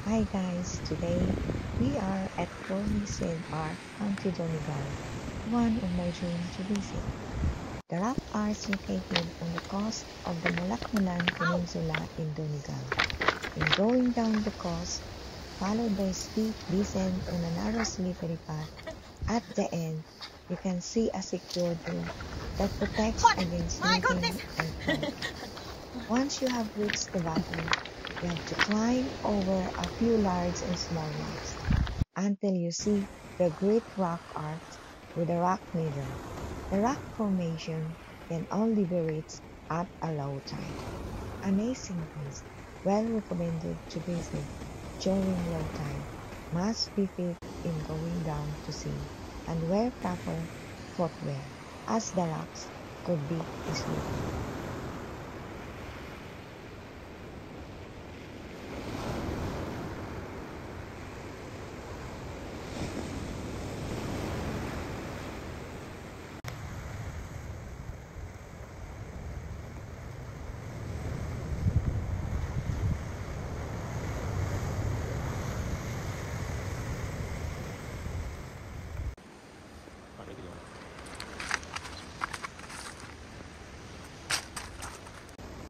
Hi guys, today we are at Cornison Art, County Donegal, one of my dreams to visit. The rock art is located on the coast of the Mulakmulan Peninsula in Donegal. In going down the coast, followed by a steep descent on a narrow slippery path, at the end, you can see a secure dome that protects against slipping and falling. Once you have reached the bottom, you have to climb over a few large and small rocks until you see the great rock arch with a rock middle. The rock formation can only be reached at a low tide. Amazing place, well recommended to visit during low tide. Must be fit in going down to sea and wear proper footwear as the rocks could be slippery.